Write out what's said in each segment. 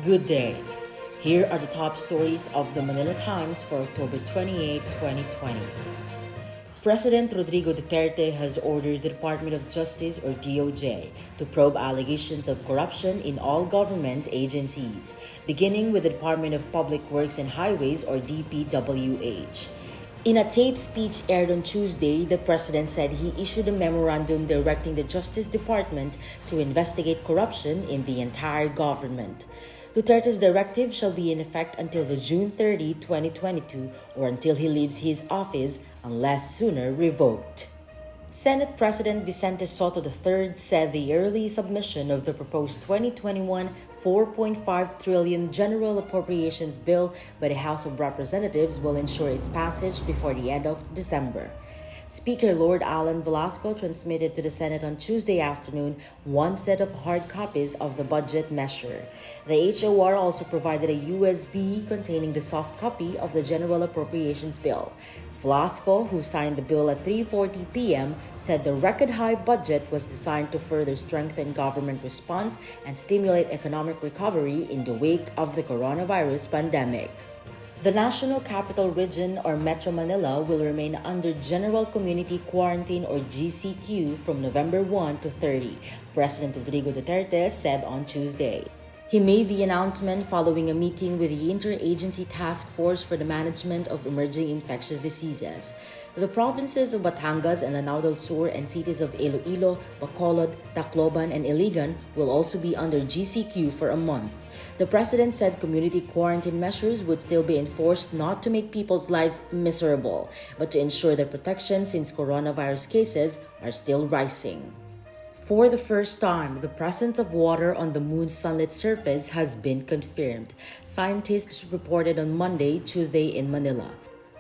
Good day. Here are the top stories of the Manila Times for October 28, 2020. President Rodrigo Duterte has ordered the Department of Justice or DOJ to probe allegations of corruption in all government agencies, beginning with the Department of Public Works and Highways or DPWH. In a taped speech aired on Tuesday, the president said he issued a memorandum directing the Justice Department to investigate corruption in the entire government. Duterte's directive shall be in effect until the June 30, 2022 or until he leaves his office unless sooner revoked. Senate President Vicente Soto III said the early submission of the proposed 2021 4.5 trillion General Appropriations Bill by the House of Representatives will ensure its passage before the end of December. Speaker Lord Alan Velasco transmitted to the Senate on Tuesday afternoon one set of hard copies of the budget measure. The HOR also provided a USB containing the soft copy of the General Appropriations Bill. Velasco, who signed the bill at 3:40 p.m., said the record-high budget was designed to further strengthen government response and stimulate economic recovery in the wake of the coronavirus pandemic. The National Capital Region or Metro Manila will remain under General Community Quarantine or GCQ from November 1 to 30, President Rodrigo Duterte said on Tuesday. He made the announcement following a meeting with the Interagency Task Force for the Management of Emerging Infectious Diseases. The provinces of Batangas and Lanao del Sur and cities of Iloilo, Bacolod, Tacloban, and Iligan will also be under GCQ for a month. The president said community quarantine measures would still be enforced not to make people's lives miserable, but to ensure their protection since coronavirus cases are still rising. For the first time, the presence of water on the moon's sunlit surface has been confirmed, scientists reported on Monday, Tuesday in Manila.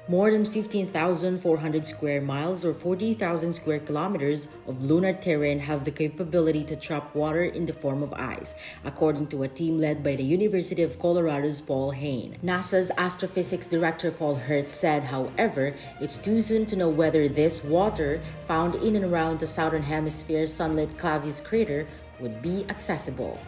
More than 15,400 square miles or 40,000 square kilometers of lunar terrain have the capability to trap water in the form of ice, according to a team led by the University of Colorado's Paul Hayne. NASA's astrophysics director Paul Hertz said, however, it's too soon to know whether this water, found in and around the southern hemisphere's sunlit Clavius crater, would be accessible.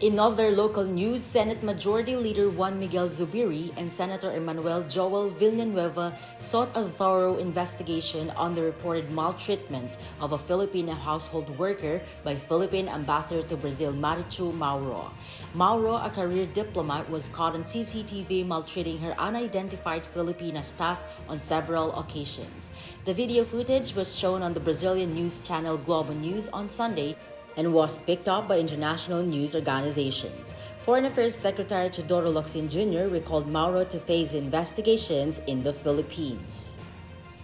In other local news, Senate Majority Leader Juan Miguel Zubiri and Senator Emmanuel Joel Villanueva sought a thorough investigation on the reported maltreatment of a Filipino household worker by Philippine Ambassador to Brazil Marichu Mauro. Mauro, a career diplomat, was caught on CCTV maltreating her unidentified Filipina staff on several occasions. The video footage was shown on the Brazilian news channel Globo News on Sunday and was picked up by international news organizations. Foreign Affairs Secretary Teodoro Locsin Jr. recalled Mauro to face investigations in the Philippines.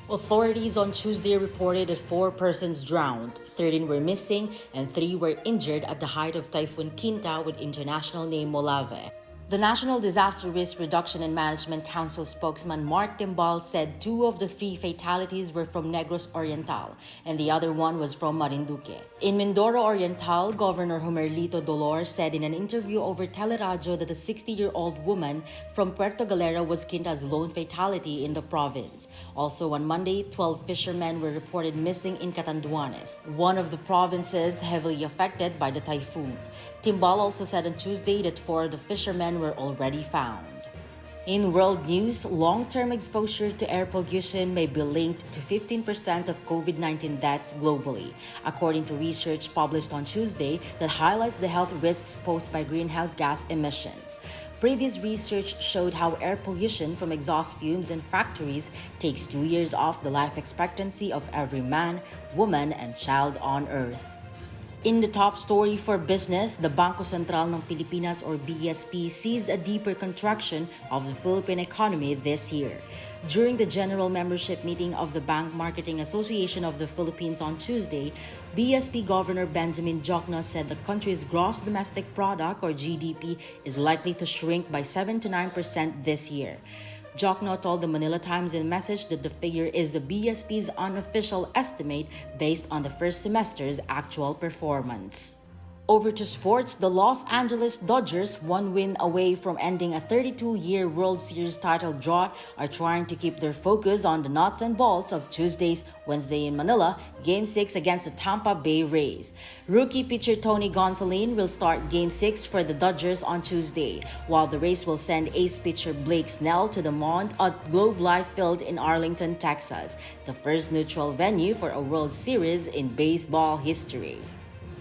Authorities on Tuesday reported that 4 persons drowned, 13 were missing, and 3 were injured at the height of Typhoon Quinta with international name Molave. The National Disaster Risk Reduction and Management Council spokesman Mark Timbal said 2 of the 3 fatalities were from Negros Oriental and the other one was from Marinduque. In Mindoro Oriental, Governor Homerlito Dolor said in an interview over Teleradio that a 60-year-old woman from Puerto Galera was Quinta's lone fatality in the province. Also on Monday, 12 fishermen were reported missing in Catanduanes, one of the provinces heavily affected by the typhoon. Timbal also said on Tuesday that 4 of the fishermen were already found. In world news, long-term exposure to air pollution may be linked to 15% of COVID-19 deaths globally, according to research published on Tuesday that highlights the health risks posed by greenhouse gas emissions. Previous research showed how air pollution from exhaust fumes and factories takes 2 years off the life expectancy of every man, woman, and child on Earth. In the top story for business, the Bangko Sentral ng Pilipinas or BSP sees a deeper contraction of the Philippine economy this year. During the general membership meeting of the Bank Marketing Association of the Philippines on Tuesday, BSP Governor Benjamin Jokno said the country's gross domestic product or GDP is likely to shrink by 7 to 9% this year. Jokno told the Manila Times in a message that the figure is the BSP's unofficial estimate based on the first semester's actual performance. Over to sports, the Los Angeles Dodgers, one win away from ending a 32-year World Series title drought, are trying to keep their focus on the nuts and bolts of Tuesday's Wednesday in Manila, Game 6 against the Tampa Bay Rays. Rookie pitcher Tony Gonsolin will start Game 6 for the Dodgers on Tuesday, while the Rays will send ace pitcher Blake Snell to the mound at Globe Life Field in Arlington, Texas, the first neutral venue for a World Series in baseball history.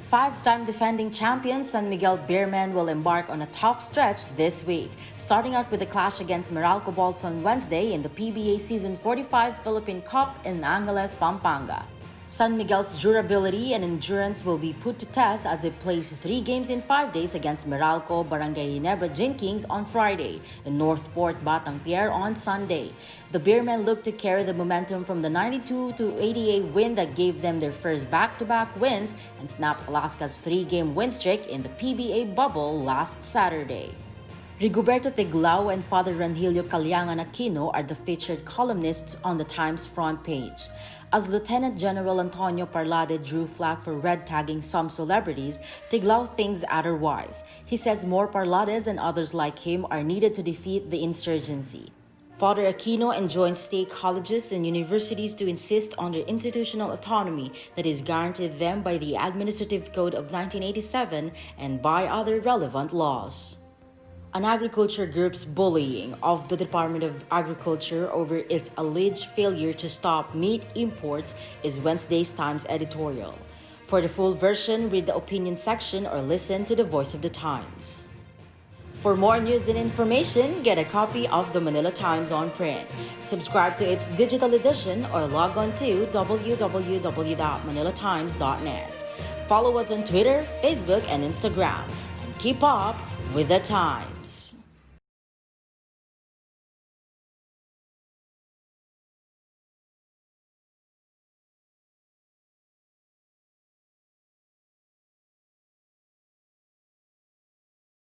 Five-time defending champion San Miguel Beermen will embark on a tough stretch this week, starting out with the clash against Meralco Bolts on Wednesday in the PBA Season 45 Philippine Cup in Angeles, Pampanga. San Miguel's durability and endurance will be put to test as it plays 3 games in 5 days against Meralco Barangay Ginebra Gin Kings on Friday and Northport Batang Pier on Sunday. The Beermen look to carry the momentum from the 92-88 win that gave them their first back-to-back wins and snapped Alaska's 3-game win streak in the PBA bubble last Saturday. Rigoberto Tiglao and Father Ranhilio Calyangan Aquino are the featured columnists on the Times front page. As Lieutenant General Antonio Parlade drew flack for red tagging some celebrities, Tiglao thinks otherwise. He says more Parlades and others like him are needed to defeat the insurgency. Father Aquino enjoins state colleges and universities to insist on their institutional autonomy that is guaranteed them by the Administrative Code of 1987 and by other relevant laws. An agriculture group's bullying of the Department of Agriculture over its alleged failure to stop meat imports is Wednesday's Times editorial. For the full version, read the opinion section or listen to the Voice of the Times. For more news and information, get a copy of the Manila Times on print. Subscribe to its digital edition or log on to www.manilatimes.net. Follow us on Twitter, Facebook, and Instagram. And keep up with the times.